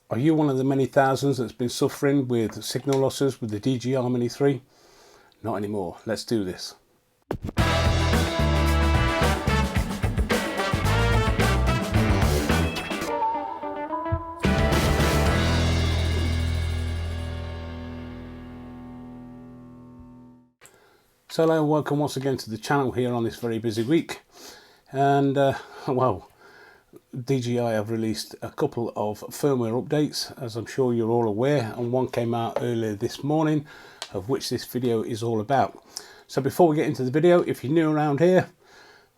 Are you one of the many thousands that's been suffering with signal losses with the DJI Mini 3? Not anymore. Let's do this. So hello and welcome once again to the channel here on this very busy week. And well, DJI have released a couple of firmware updates, as I'm sure you're all aware, and one came out earlier this morning, of which this video is all about. So before we get into the video, if you're new around here,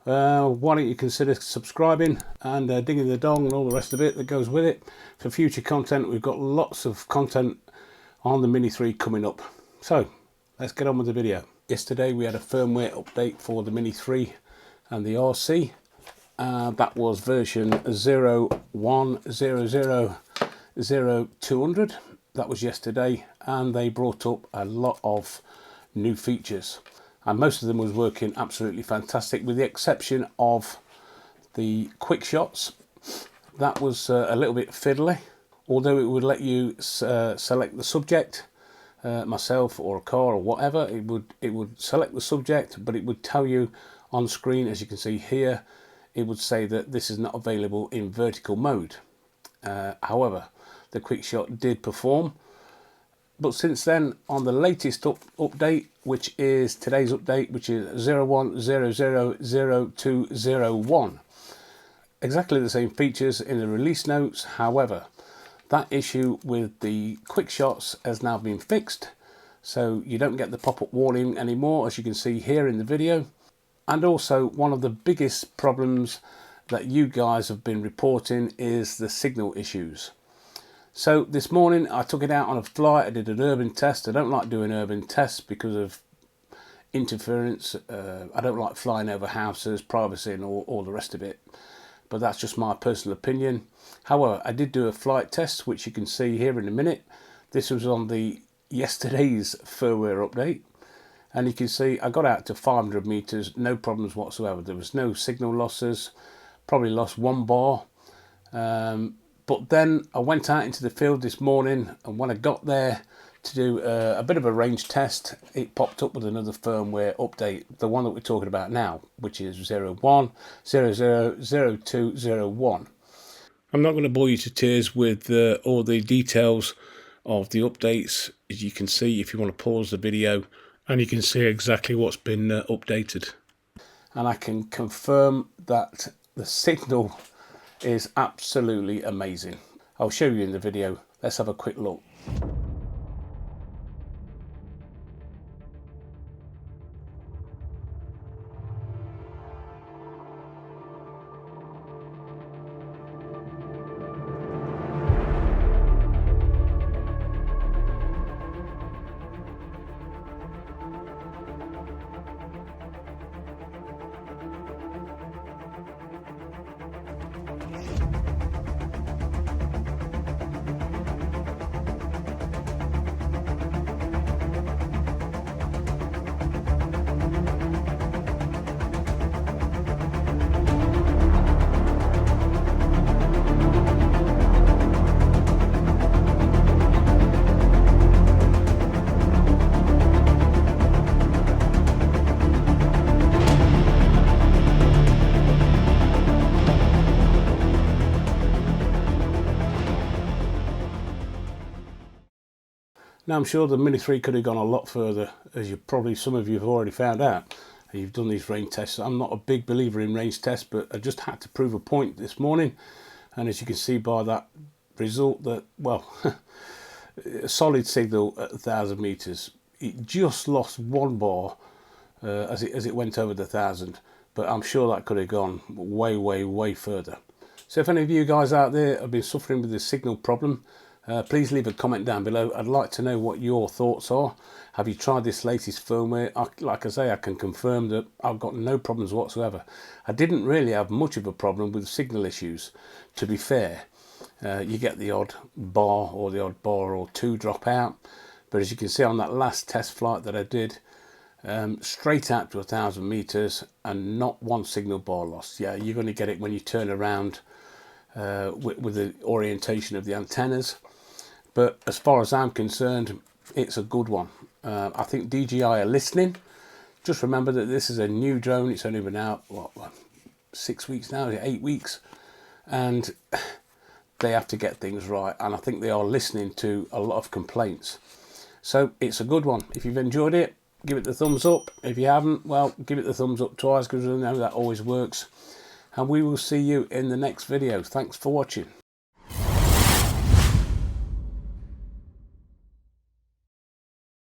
why don't you consider subscribing and digging the dong and all the rest of it that goes with it for future content. We've got lots of content on the Mini 3 coming up. So let's get on with the video. Yesterday we had a firmware update for the Mini 3 and the RC. That was version 01000200. That was yesterday, and they brought up a lot of new features, and most of them was working absolutely fantastic, with the exception of the quick shots. That was a little bit fiddly, although it would let you select the subject, myself or a car or whatever. It would select the subject, but it would tell you on screen, as you can see here, it would say that this is not available in vertical mode. However, the quick shot did perform. But since then, on the latest update, which is today's update, which is 01000201, exactly the same features in the release notes. However, that issue with the quick shots has now been fixed, so you don't get the pop-up warning anymore, as you can see here in the video. And also, one of the biggest problems that you guys have been reporting is the signal issues. So this morning I took it out on a flight. I did an urban test. I don't like doing urban tests because of interference. I don't like flying over houses, privacy and all the rest of it. But that's just my personal opinion. However, I did do a flight test, which you can see here in a minute. This was on the yesterday's firmware update. And you can see I got out to 500 meters, no problems whatsoever. There was no signal losses, probably lost one bar. But then I went out into the field this morning, and when I got there to do a bit of a range test, it popped up with another firmware update, the one that we're talking about now, which is 01000201. I'm not going to bore you to tears with all the details of the updates. As you can see, if you want to pause the video, and you can see exactly what's been updated. And I can confirm that the signal is absolutely amazing. I'll show you in the video. Let's have a quick look. Now, I'm sure the Mini 3 could have gone a lot further, as some of you have already found out. You've done these range tests. I'm not a big believer in range tests, but I just had to prove a point this morning. And as you can see by that result, that, well, a solid signal at 1,000 meters. It just lost one bar as it went over the 1,000, but I'm sure that could have gone way further. So if any of you guys out there have been suffering with this signal problem, please leave a comment down below. I'd like to know what your thoughts are. Have you tried this latest firmware? Like I say, I can confirm that I've got no problems whatsoever. I didn't really have much of a problem with signal issues, to be fair. You get the odd bar or two drop out, but as you can see on that last test flight that I did, straight out to 1,000 meters and not one signal bar lost. Yeah, you're going to get it when you turn around with the orientation of the antennas. But as far as I'm concerned, it's a good one. I think DJI are listening. Just remember that this is a new drone. It's only been out, what 6 weeks now, 8 weeks, and they have to get things right, and I think they are listening to a lot of complaints. So it's a good one. If you've enjoyed it, give it the thumbs up. If you haven't, well, give it the thumbs up twice, because I know that always works. And we will see you in the next video. Thanks for watching.